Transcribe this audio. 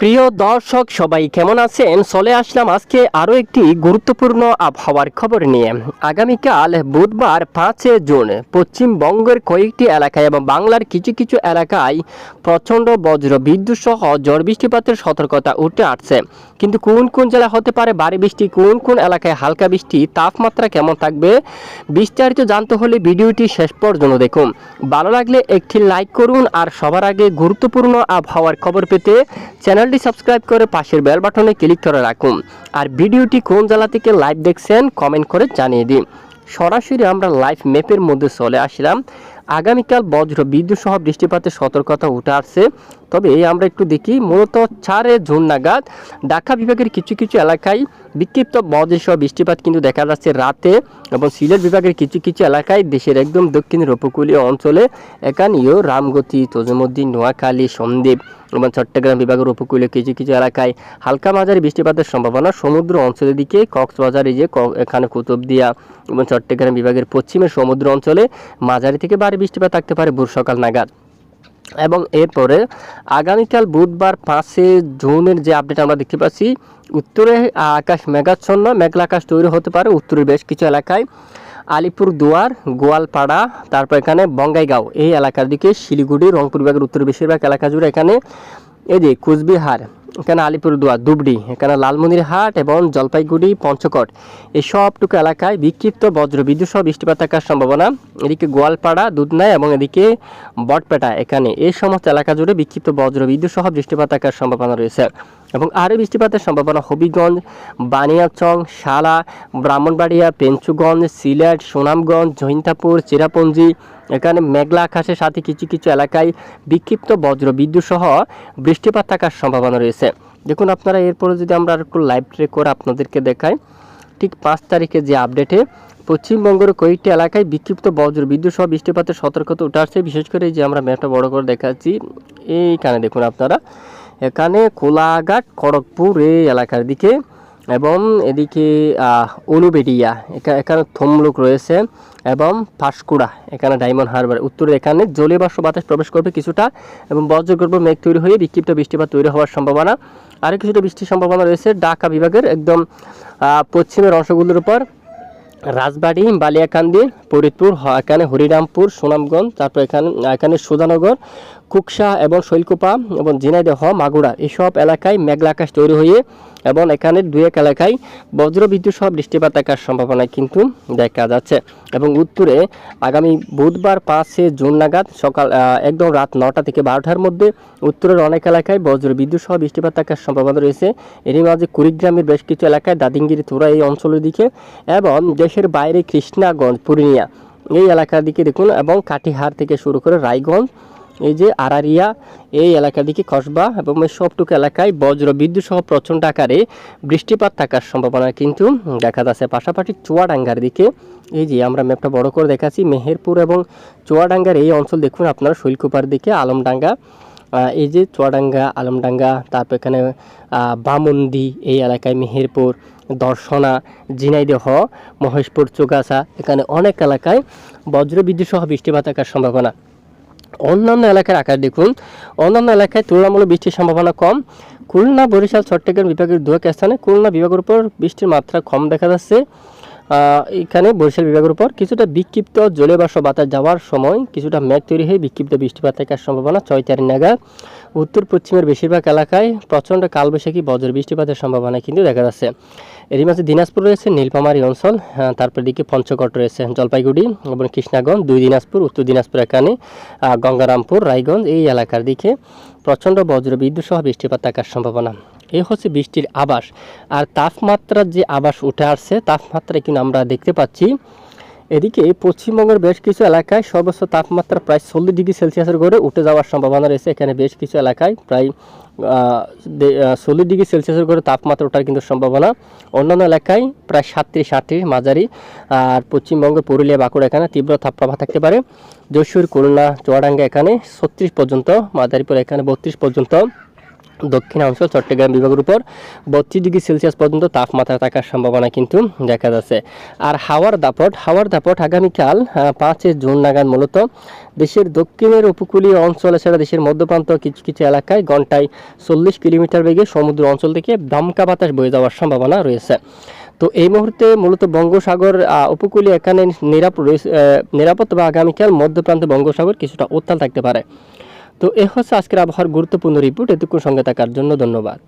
প্রিয় দর্শক সবাই কেমন আছেন? চলে আসলাম আজকে আরও একটি গুরুত্বপূর্ণ আবহাওয়ার খবর নিয়ে। আগামীকাল বুধবার 5 জুন পশ্চিমবঙ্গের কয়েকটি এলাকায় এবং বাংলার কিছু কিছু এলাকায় প্রচণ্ড বজ্র বিদ্যুৎ সহ ঝড় বৃষ্টিপাতের সতর্কতা উঠে আসছে। কিন্তু কোন কোন জেলা হতে পারে ভারী বৃষ্টি, কোন কোন এলাকায় হালকা বৃষ্টি, তাপমাত্রা কেমন থাকবে, বিস্তারিত জানতে হলে ভিডিওটি শেষ পর্যন্ত দেখুন। ভালো লাগলে একটি লাইক করুন আর সবার আগে গুরুত্বপূর্ণ আবহাওয়ার খবর পেতে চ্যানেলটি সাবস্ক্রাইব করে পাশের বেল বাটনে ক্লিক করে রাখুন। আর ভিডিওটি কোন জেলা থেকে লাইভ দেখছেন কমেন্ট করে জানিয়ে দিন। সরাসরি আমরা লাইভ ম্যাপের মধ্যে চলে আসলাম। আগামীকাল বজ্র বিদ্যুৎ সহ বৃষ্টিপাতের সতর্কতা উঠে আসছে। তবে আমরা একটু দেখি, মূলত 4 জুন নাগাদ ঢাকা বিভাগের কিছু কিছু এলাকায় বিক্ষিপ্ত বজ্র সহ বৃষ্টিপাত কিন্তু দেখা যাচ্ছে রাতে, এবং সিলেট বিভাগের কিছু কিছু এলাকায় দেশের একদম দক্ষিণের উপকূলীয় অঞ্চলে এখানেও রামগতি, তজুমুদ্দিন, নোয়াখালী, সন্দ্বীপ এবং চট্টগ্রাম বিভাগের উপকূলীয় কিছু কিছু এলাকায় হালকা মাঝারি বৃষ্টিপাতের সম্ভাবনা। সমুদ্র অঞ্চলের দিকে কক্সবাজার, এই যে এখানে কুতুবদিয়া এবং চট্টগ্রাম বিভাগের পশ্চিমের সমুদ্র অঞ্চলে মাঝারি থেকে ভারী বৃষ্টিপাত থাকতে পারে ভোর সকাল নাগাদ। এবং এরপরে আগামীকাল বুধবার 5 জুনের যে আপডেট আমরা দেখতে পাচ্ছি, উত্তরে আকাশ মেঘাচ্ছন্ন, মেঘলা আকাশ তৈরি হতে পারে উত্তরের বেশ কিছু এলাকায়। আলিপুরদুয়ার, গোয়ালপাড়া, তারপর এখানে বঙ্গাইগাঁও এই এলাকার দিকে, শিলিগুড়ি, রংপুর বিভাগের উত্তরের বেশিরভাগ এলাকা জুড়ে, এখানে এই যে কুচবিহার, এখানে আলিপুরদুয়ার, ধুবড়ি, এখানে লালমনিরহাট এবং জলপাইগুড়ি, পঞ্চকট এই সবটুকু এলাকায় বিক্ষিপ্ত বজ্র বিদ্যুৎ সহ বৃষ্টিপাত থাকার সম্ভাবনা। এদিকে গোয়ালপাড়া, দুধনাই এবং এদিকে বটপেটা, এখানে এই সমস্ত এলাকা জুড়ে বিক্ষিপ্ত বজ্র বিদ্যুৎ সহ বৃষ্টিপাত থাকার সম্ভাবনা রয়েছে। এবং আরও বৃষ্টিপাতের সম্ভাবনা হবিগঞ্জ, বানিয়াচং, শালা, ব্রাহ্মণবাড়িয়া, পেঞ্চুগঞ্জ, সিলেট, সুনামগঞ্জ, জৈন্তাপুর, চিরাপুঞ্জি, এখানে মেঘলা আকাশের সাথে কিছু কিছু এলাকায় বিক্ষিপ্ত বজ্র বিদ্যুৎ সহ বৃষ্টিপাত থাকার সম্ভাবনা রয়েছে। দেখুন আপনারা, এরপরে যদি আমরা একটু লাইভ ট্রেক করে আপনাদেরকে দেখাই, ঠিক 5 তারিখে যে আপডেটে পশ্চিমবঙ্গের কয়েকটি এলাকায় বিক্ষিপ্ত বজ্র বিদ্যুৎ সহ বৃষ্টিপাতের সতর্কতা উঠে আসছে। বিশেষ করে যে আমরা ম্যাপটা বড় করে দেখাচ্ছি, এইখানে দেখুন আপনারা, এখানে কোলাঘাট, খড়গপুর এই এলাকার দিকে, এবং এদিকে উলুবেড়িয়া, এখানে থমলুক রয়েছে, এবং পাঁশকুড়া, এখানে ডায়মন্ড হারবার উত্তরে, এখানে জলীয় বাষ্প বাতাস প্রবেশ করবে কিছুটা, এবং বজ্রগর্ভ মেঘ তৈরি হয়ে বিক্ষিপ্ত বৃষ্টিপাত তৈরি হওয়ার সম্ভাবনা। আরও কিছুটা বৃষ্টির সম্ভাবনা রয়েছে ঢাকা বিভাগের একদম পশ্চিমের অংশগুলোর উপর, রাজবাড়ী, বালিয়াকান্দি, ফরিদপুর, এখানে হরিরামপুর, সুনামগঞ্জ, তারপর এখানে সুধানগর, কুকসা এবং শৈলকুপা এবং ঝিনাইদহ, মাগুরা এসব এলাকায় মেঘলা আকাশ তৈরি হয়ে, এবং এখানে 2-1 এলাকায় বজ্র বিদ্যুৎ সহ বৃষ্টিপাত থাকার সম্ভাবনা কিন্তু দেখা যাচ্ছে। এবং উত্তরে আগামী বুধবার 5 জুন নাগাদ সকাল একদম রাত 9টা থেকে 12টার মধ্যে উত্তরের অনেক এলাকায় বজ্র বিদ্যুৎ সহ বৃষ্টিপাত থাকার সম্ভাবনা রয়েছে। এরই মাঝে কুড়িগ্রামের বেশ কিছু এলাকায়, দাদিঙ্গিরি, তুরা এই অঞ্চলের দিকে, এবং দেশের বাইরে কৃষ্ণাগঞ্জ, পূর্ণিয়া এই এলাকার দিকে দেখুন, এবং কাটিহার থেকে শুরু করে রায়গঞ্জ, এই যে আরারিয়া এই এলাকার দিকে, কসবা এবং সবটুকু এলাকায় বজ্র বিদ্যুৎ সহ প্রচণ্ড আকারে বৃষ্টিপাত থাকার সম্ভাবনা কিন্তু দেখা যাচ্ছে। পাশাপাশি চুয়াডাঙ্গার দিকে, এই যে আমরা ম্যাপটা বড় করে দেখাচ্ছি, মেহেরপুর এবং চুয়াডাঙ্গার এই অঞ্চল দেখুন আপনারা, শৈলকুপার দিকে, আলমডাঙ্গা, এই যে চুয়াডাঙ্গা, আলমডাঙ্গা, তারপর এখানে বামন্দি এই এলাকায়, মেহেরপুর, দর্শনা, ঝিনাইদহ, মহেশপুর, চুগাছা, এখানে অনেক এলাকায় বজ্র বিদ্যুৎ সহ বৃষ্টিপাত থাকার সম্ভাবনা। অন্যান্য এলাকার আকার দেখুন, অন্যান্য এলাকায় তুলনামূলক বৃষ্টির সম্ভাবনা কম। খুলনা, বরিশাল, চট্টগ্রাম বিভাগের 2-1 স্থানে, খুলনা বিভাগের উপর বৃষ্টির মাত্রা কম দেখা যাচ্ছে। এখানে বরিশাল বিভাগের উপর কিছুটা বিক্ষিপ্ত জলীয় বাষ্প বাতাস যাওয়ার সময় কিছুটা মেঘ তৈরি হয়ে বিক্ষিপ্ত বৃষ্টিপাত থাকার সম্ভাবনা 6 তারিখ নাগাদ। উত্তর পশ্চিমের বেশিরভাগ এলাকায় প্রচণ্ড কালবৈশাখী বজ্র বৃষ্টিপাতের সম্ভাবনা কিন্তু দেখা যাচ্ছে। এরই মাঝে দিনাজপুর রয়েছে, নীলফামারী অঞ্চল, তারপর দিকে পঞ্চকট রয়েছে, জলপাইগুড়ি এবং কৃষ্ণাগঞ্জ, 2 দিনাজপুর, উত্তর দিনাজপুর, এখানে গঙ্গারামপুর, রায়গঞ্জ এই এলাকার দিকে প্রচণ্ড বজ্র বিদ্যুৎ সহ বৃষ্টিপাত থাকার সম্ভাবনা। এই হচ্ছে বৃষ্টির আভাস। আর তাপমাত্রার যে আভাস উঠে আসছে, তাপমাত্রা কিন্তু আমরা দেখতে পাচ্ছি এদিকে পশ্চিমবঙ্গের বেশ কিছু এলাকায় সর্বোচ্চ তাপমাত্রা প্রায় 40 ডিগ্রি সেলসিয়াসের ঘরে উঠে যাওয়ার সম্ভাবনা রয়েছে। এখানে বেশ কিছু এলাকায় প্রায় 40 ডিগ্রি সেলসিয়াসের ঘরে তাপমাত্রা ওঠার কিন্তু সম্ভাবনা। অন্যান্য এলাকায় প্রায় 37-38 মাঝারি। আর পশ্চিমবঙ্গের পুরুলিয়া, বাঁকুড়া এখানে তীব্র তাপপ্রবাহ থাকতে পারে। যশোর, খুলনা, চুয়াডাঙ্গা এখানে 36 পর্যন্ত, মাদারীপুর এখানে 32 পর্যন্ত, দক্ষিণাঞ্চল চট্টগ্রাম বিভাগের উপর 32 ডিগ্রি সেলসিয়াস পর্যন্ত তাপমাত্রা থাকার সম্ভাবনা কিন্তু দেখা যাচ্ছে। আর হাওয়ার দাপট আগামীকাল 5 জুন নাগাদ মূলত দেশের দক্ষিণের উপকূলীয় অঞ্চল এছাড়া দেশের মধ্যপ্রান্ত কিছু কিছু এলাকায় ঘন্টায় 40 কিলোমিটার বেগে সমুদ্র অঞ্চল থেকে দমকা বাতাস বয়ে যাওয়ার সম্ভাবনা রয়েছে। তো এই মুহূর্তে মূলত বঙ্গোসাগর উপকূলীয় এখানে নিরাপদ, তবে আগামীকাল মধ্যপ্রান্ত বঙ্গোসাগর কিছুটা উত্তাল থাকতে পারে। তো এ হচ্ছে আজকের আবহাওয়ার গুরুত্বপূর্ণ রিপোর্ট। এতক্ষণ সঙ্গে থাকার জন্য ধন্যবাদ।